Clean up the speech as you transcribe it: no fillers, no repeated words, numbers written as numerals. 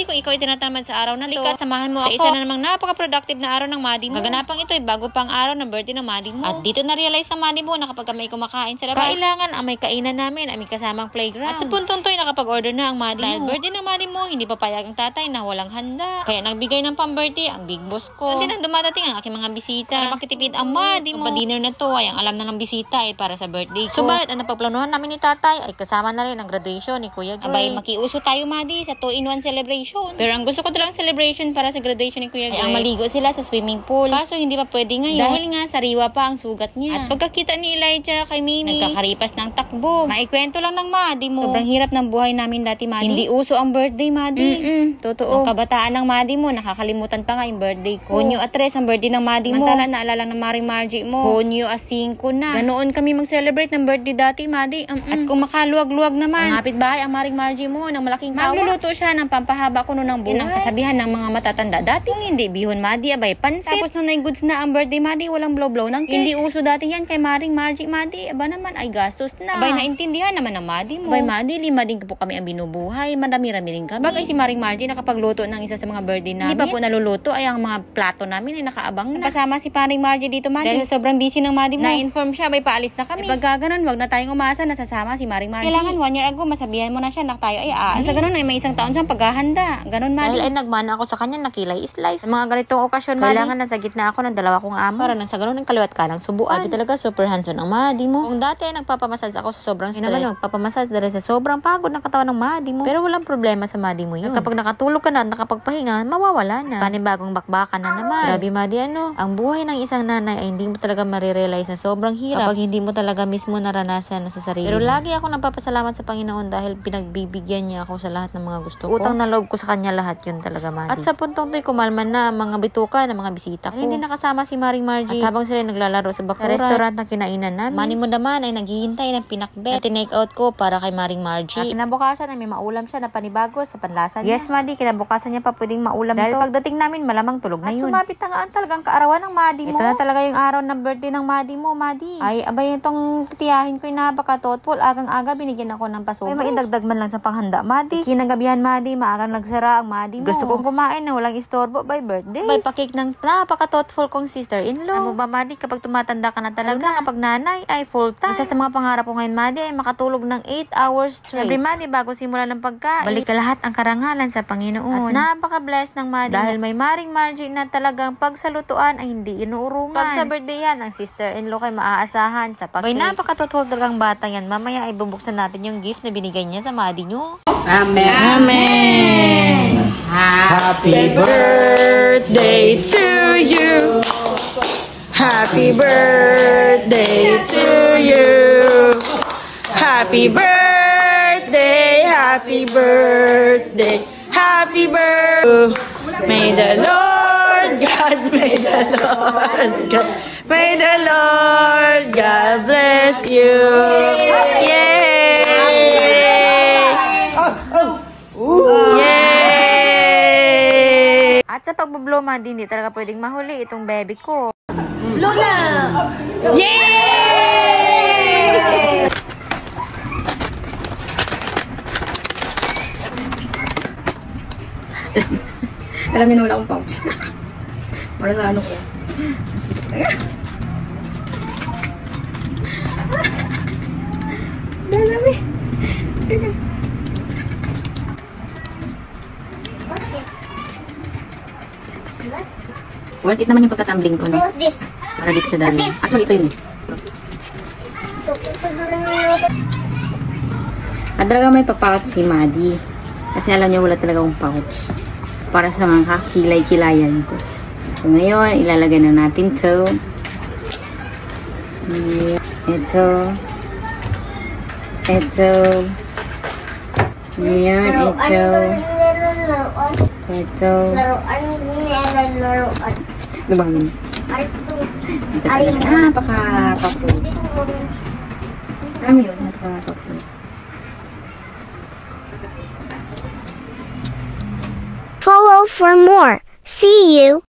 kung ikaw ay tinatamad sa araw na ito, samahan mo ako sa isa na namang napaka-productive na araw ng Madi mo. Kaganapang ito ay bago pang araw ng birthday ng Madi mo. At dito na-realize ng Madi mo na kapag may kumakain sa labas, kailangan ang may kainan namin ay may kasamang playground. At sa puntong to ay nakapag-order na ang Madi mo. Dahil birthday ng Madi mo, hindi papayag ang tatay na walang handa. Kaya nagbigay ng pang-birthday ang big boss ko. Hindi na dumadating ang aking mga bisita. Para makitipid ang Madi mo. Pa-dinner na to ay ang alam na ng bisita ay para sa birthday ko. Subalit ang napagplanuhan namin ni tatay ay kasama na rin ang graduation ni Kuya Gray. Abay, makiuso tayo Madi sa 2-in-1 celebration. Pero ang gusto ko talang celebration para sa graduation ni Kuya Gray ay ang maligo sila sa swimming pool. Kaso hindi pa pwede ngayon dahil nga sariwa pa ang sugat niya. At pagkakita ni Elijah kay Mini, nagkakaripas ng takbo. Maikwento lang ng Madi mo. Sobrang hirap ng buhay namin dati Madi. Hindi uso ang birthday Madi. Totoo. Ang kabataan ng Madi mo, nakakalimutan pa nga yung birthday ko. Hunyo at 3 ang birthday ng Madi mo. Mantala naalala ng Maring Margie mo. Hunyo at 5 na. Ganoon kami mag-celebrate ng birthday dati Madi. At kung makaluwag-luwag naman, mapit bahay ang Maring Margie mo ng malaking tawa. Magluluto siya ng pampahaba ko noon ng buhay. Yan ang kasabihan ng mga matatanda dati. Kung hindi bihon Madi, abay pansit. Tapos nung goods na ang birthday Madi, walang blow-blow ng cake. Hindi uso dati yan kay Maring Margie Madi. Aba naman ay gastos na. Abay naintindihan naman ng Madi mo. Abay Madi, 5 din po kami ang binubuhay. Marami-rami din kami. Bagay si Maring Margie nakapagluto ng isa sa mga birthday namin. Hindi pa po naluluto ay ang mga plato namin ay nakaabang na. Kasama si Maring Margie dito Madi. Dahil sobrang busy ng Madi mo. Na-inform siya, abay paalis na kami. Pagka ganun, wag na tayong umasa na sasama si Maring Margie. Kailangan 1 year ago, masabihan mo na siya na tayo ay aalis. Sa ganun ay may 1 taon siyang paghahanda. Ganun Madi. Dahil ay nagmana ako sa kanya na kilay is life. Sa mga ganitong okasyon Madi, kailangan nasa gitna ako ng 2 kong amo. Para nang sa ganun ang kaliwat ka ng subuan. Abi talaga super handsome ang Madi mo. Kung dati ay nagpapamassage ako sa sobrang stress, nagpapamassage dahil sa sobrang pagod ng katawan ng Madi mo. Pero walang problema sa Madi mo yun. Kapag nakatulog ka na at nakapagpahinga, mawawala na. Panibagong bakbakan na naman. Grabe Madi ang buhay ng isang nanay ay hindi mo talaga marirealize na sobrang hirap kapag hindi mo talaga mismo naranasan sa sarili. Pero lagi ako nagpapasalamat sa Panginoon dahil pinagbibigyan niya ako sa lahat ng mga gusto ko. Utang na loob ko sa kanya lahat yun talaga Madi. At sa puntong to'y kumalman na mga bituka ng mga bisita ko. Hindi nakasama si Maring Margie. At habang sila naglalaro sa bakuran, sa restaurant na kinainan namin, Mani mo naman ay naghihintay ng pinakbet at tinake out ko para kay Maring Margie. At kinabukasan ay may maulam siya na panibago sa panlasa niya. Yes Madi, kinabukasan niya pa pwedeng maulam dahil to. Pagdating namin malamang tulog na yun. At sumapit na nga ang talagang kaarawan ng Madi mo. Ito na talaga yung araw ng birthday ng Madi mo Madi. Ay abay itong titiyahin ko yung napaka-thoughtful. Agang-aga binigyan ako ng pasobo. Ay maindagdag man lang sa panghanda Madi. Kinagabihan Madi, maagang nagsara ang Madi mo. Gusto kong kumain na walang istorbo by birthday. By pakik ng napaka-thoughtful kong sister-in-law. Ano ba Madi, kapag tumatanda ka na talaga, kapag nanay ay full time. Isa sa mga pangarap ko ngayon Madi ay makatulog ng 8 hours straight. Every Madi bago simula ng pagkain, balik ka lahat ang karangalan sa Panginoon. At napaka-blessed ng Madi dahil may Maring Margie na talagang pagsalutuan ay hindi inuurungan. Pag sa birthday yan, ang sister-in-law kay maaasahan sa pag-cake. Bay napaka-thoughtful talagang bata yan. Mamaya ay bubuksan natin yung gift na binigay niya sa Madi nyo. Amen. Amen. Happy birthday to you. Happy birthday to you. Happy birthday, happy birthday, happy birthday. May the Lord God, may the Lord God, may the Lord God bless you. Yay! Yay! At sa pagbublow Madi, hindi talaga pwedeng mahuli itong baby ko. Lola! Yay! Alam niyo na wala akong pouch. Wala na ano ko. Dami. Worth it naman yung pagkatumbling ko, no? Para dito sa dami. Actually, ito yun. At talaga may pa-pouch si Madi. Kasi alam niya wala talaga akong pouch. Para sa mga kilay-kilayan ko. So, ngayon, ilalagay na natin to. Ito. Ito. Ngayon, ito. Ito. Ano ba yun? Ito talaga. Napaka-thoughtful. Dami yun. Napaka-thoughtful. Follow for more. See you.